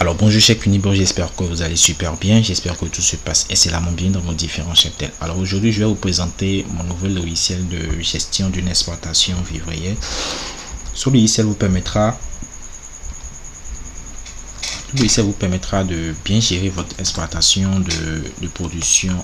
Alors bonjour chers Cunibos, j'espère que vous allez super bien, j'espère que tout se passe excellemment bien dans vos différents cheptels. Alors aujourd'hui je vais vous présenter mon nouvel logiciel de gestion d'une exploitation vivrière. Ce logiciel vous permettra de bien gérer votre exploitation de production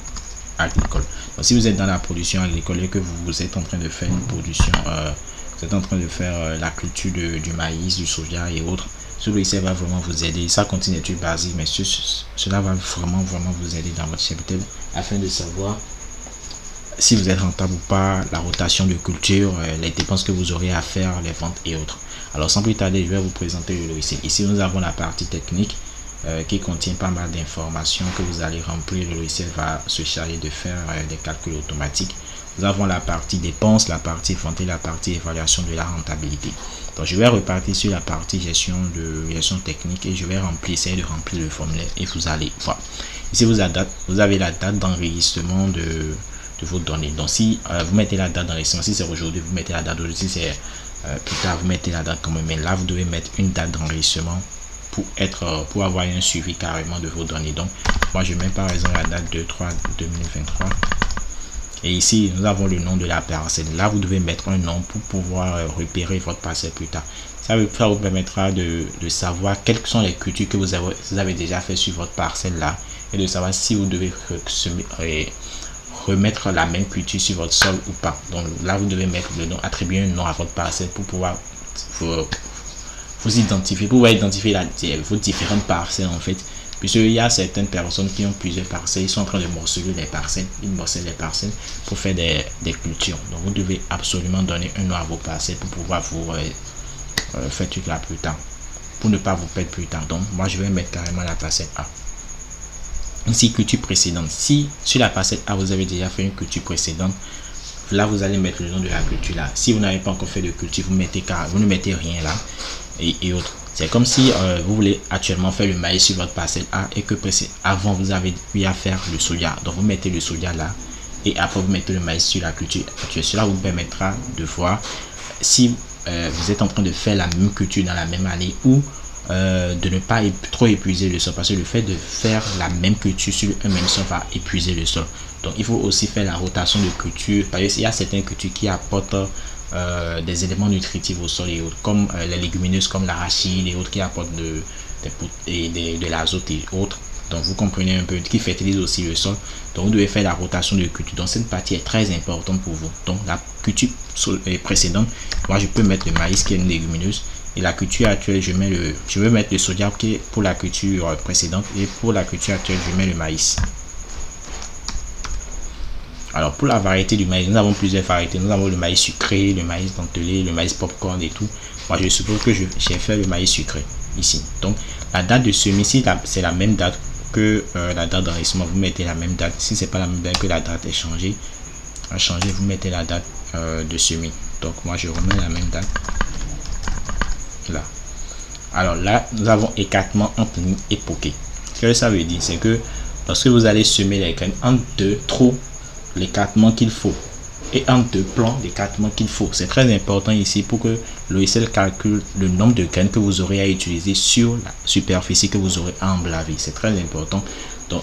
agricole. Donc, si vous êtes dans la production agricole et que vous êtes en train de faire une production, vous êtes en train de faire la culture du maïs, du soja et autres, ce logiciel va vraiment vous aider. Ça continue d'être basique, mais cela va vraiment vous aider dans votre cheptel afin de savoir si vous êtes rentable ou pas, la rotation de culture, les dépenses que vous aurez à faire, les ventes et autres. Alors sans plus tarder, je vais vous présenter le logiciel. Ici nous avons la partie technique qui contient pas mal d'informations que vous allez remplir. Le logiciel va se charger de faire des calculs automatiques. Nous avons la partie dépenses, la partie vente et la partie évaluation de la rentabilité. Donc je vais repartir sur la partie gestion technique et je vais essayer de remplir le formulaire et vous allez voir. Ici vous avez la date d'enregistrement de vos données. Donc si vous mettez la date d'enregistrement, si c'est aujourd'hui, vous mettez la date d'aujourd'hui, si c'est plus tard, vous mettez la date quand même. Mais là, vous devez mettre une date d'enregistrement pour avoir un suivi carrément de vos données. Donc moi je mets par exemple la date de 3/2023. Et ici, nous avons le nom de la parcelle. Là, vous devez mettre un nom pour pouvoir repérer votre parcelle plus tard. Ça vous permettra de savoir quelles sont les cultures que vous avez déjà fait sur votre parcelle là. Et de savoir si vous devez remettre la même culture sur votre sol ou pas. Donc là, vous devez mettre le nom, attribuer un nom à votre parcelle pour pouvoir vous identifier, pour pouvoir identifier vos différentes parcelles en fait. Puisqu'il y a certaines personnes qui ont plusieurs parcelles, ils sont en train de morceler les parcelles, ils morcellent les parcelles pour faire des cultures. Donc vous devez absolument donner un nom à vos parcelles pour pouvoir vous faire truc là plus tard, pour ne pas vous perdre plus tard. Donc moi je vais mettre carrément la parcelle A. Ici culture précédente. Si sur la parcelle A vous avez déjà fait une culture précédente, là vous allez mettre le nom de la culture là. Si vous n'avez pas encore fait de culture, vous ne mettez rien là et autres. C'est comme si vous voulez actuellement faire le maïs sur votre parcelle A et que avant vous avez eu à faire le soja. Donc vous mettez le soja là et après vous mettez le maïs sur la culture actuelle. Cela vous permettra de voir si vous êtes en train de faire la même culture dans la même année ou de ne pas trop épuiser le sol, parce que le fait de faire la même culture sur un même sol va épuiser le sol. Donc il faut aussi faire la rotation de culture, parce qu'il y a certaines cultures qui apportent des éléments nutritifs au sol et autres, comme les légumineuses comme l'arachide et autres qui apportent de l'azote et autres. Donc vous comprenez un peu, qui fertilise aussi le sol. Donc vous devez faire la rotation de culture. Donc cette partie est très importante pour vous. Donc la culture précédente, moi je peux mettre le maïs qui est une légumineuse, et la culture actuelle je vais mettre le soja qui est pour la culture précédente, et pour la culture actuelle je mets le maïs. Alors pour la variété du maïs, nous avons plusieurs variétés. Nous avons le maïs sucré, le maïs dentelé, le maïs popcorn et tout. Moi je suppose que j'ai fait le maïs sucré ici. Donc la date de semis, si c'est la même date que la date d'enregistrement, vous mettez la même date. Si c'est pas la même date, que la date est changée, vous mettez la date de semis. Donc moi je remets la même date là. Alors là nous avons écartement entre lignes et poké. Ce que ça veut dire, c'est que lorsque vous allez semer les graines entre deux trous, l'écartement qu'il faut, et entre deux plans d'écartement qu'il faut, c'est très important ici pour que le logiciel calcule le nombre de graines que vous aurez à utiliser sur la superficie que vous aurez à emblaver. C'est très important. Donc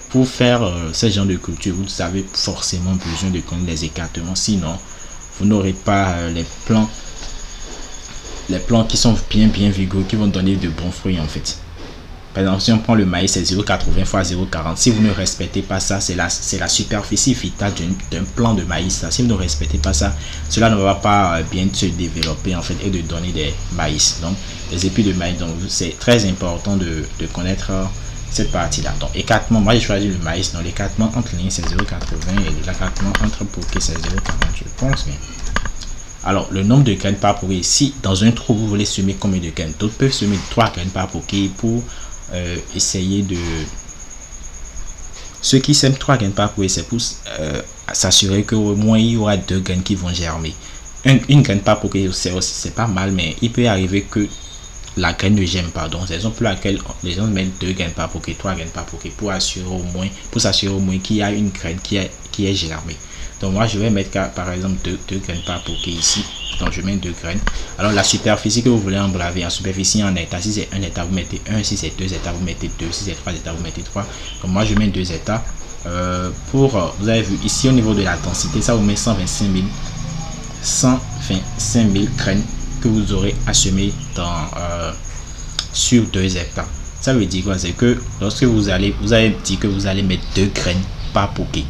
pour faire ce genre de culture, vous avez forcément besoin de connaître les écartements, sinon vous n'aurez pas les plans qui sont bien vigoureux, qui vont donner de bons fruits en fait. Par exemple, si on prend le maïs, c'est 0,80 x 0,40. Si vous ne respectez pas ça, c'est la superficie vitale d'un plant de maïs. Si vous ne respectez pas ça, cela ne va pas bien se développer en fait et de donner des maïs. Donc, les épis de maïs, donc c'est très important de connaître cette partie-là. Donc, écartement, moi j'ai choisi le maïs. Donc, l'écartement entre lignes, c'est 0,80 et l'écartement entre poké, c'est 0,40. Je pense bien. Alors, le nombre de graines par poké, si dans un trou vous voulez semer combien de graines, d'autres peuvent semer 3 graines par poké pour essayer de... Ceux qui sèment 3 graines par poké, c'est pour s'assurer qu'au moins il y aura 2 graines qui vont germer. Une graine par poké, c'est pas mal, mais il peut arriver que la graine ne germe pas. Donc, c'est la raison pour laquelle les gens mettent 2 graines par poké, 3 graines par poké pour s'assurer au moins qu'il y a une graine qui est germée. Donc moi je vais mettre par exemple 2 graines par poké ici. Donc je mets 2 graines. Alors la superficie que vous voulez emblaver en superficie en hectares, si c'est 1 hectare vous mettez 1, si c'est 2 hectares vous mettez 2, si c'est 3 hectares vous mettez 3. Donc moi je mets 2 hectares. Vous avez vu ici au niveau de la densité, ça vous met 125 000 graines que vous aurez à semer sur 2 hectares. Ça veut dire quoi? C'est que lorsque vous avez dit que vous allez mettre 2 graines par bouquet.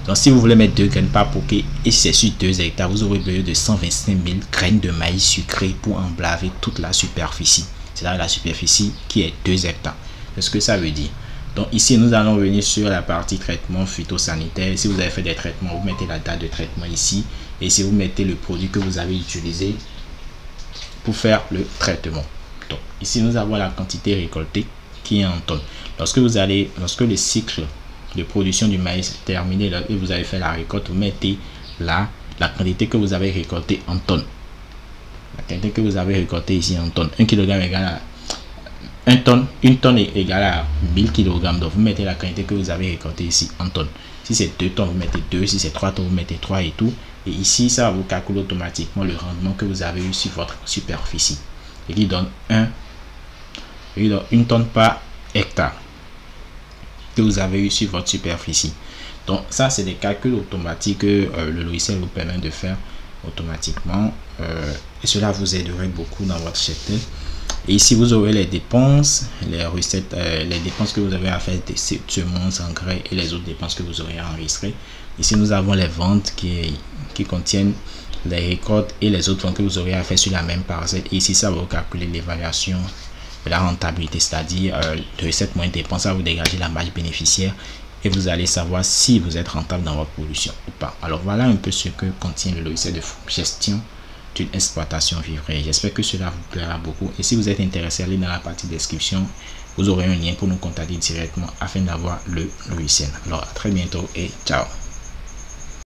Donc si vous voulez mettre 2 graines par bouquet et c'est sur 2 hectares, vous aurez besoin de 125 000 graines de maïs sucré pour emblaver toute la superficie. C'est-à-dire la superficie qui est 2 hectares. C'est ce que ça veut dire. Donc ici, nous allons revenir sur la partie traitement phytosanitaire. Si vous avez fait des traitements, vous mettez la date de traitement ici. Et si vous mettez le produit que vous avez utilisé pour faire le traitement. Donc ici, nous avons la quantité récoltée qui est en tonnes. Lorsque le cycle de production du maïs est terminé là, et vous avez fait la récolte, vous mettez là la quantité que vous avez récoltée en tonnes. La quantité que vous avez récoltée ici en tonnes. 1 kg égale à 1 tonne. 1 tonne est égale à 1000 kg. Donc vous mettez la quantité que vous avez récoltée ici en tonnes. Si c'est 2 tonnes, vous mettez 2. Si c'est 3 tonnes, vous mettez 3 et tout. Et ici, ça va vous calculer automatiquement le rendement que vous avez eu sur votre superficie. Et qui donne 1 tonne par hectare que vous avez eu sur votre superficie. Donc ça, c'est des calculs automatiques que le logiciel vous permet de faire automatiquement. Et cela vous aiderait beaucoup dans votre cheptel. Et ici, vous aurez les dépenses, les recettes, les dépenses que vous avez à faire de semences, engrais et les autres dépenses que vous aurez enregistrées. Ici, nous avons les ventes qui contiennent les récoltes et les autres ventes que vous aurez à faire sur la même parcelle. Et ici, ça va vous calculer l'évaluation de la rentabilité, c'est-à-dire de recettes moins dépenses, ça va vous dégager la marge bénéficiaire et vous allez savoir si vous êtes rentable dans votre production ou pas. Alors voilà un peu ce que contient le logiciel de gestion d'une exploitation vivrière. J'espère que cela vous plaira beaucoup et si vous êtes intéressé, allez dans la partie description, vous aurez un lien pour nous contacter directement afin d'avoir le logiciel. Alors à très bientôt et ciao.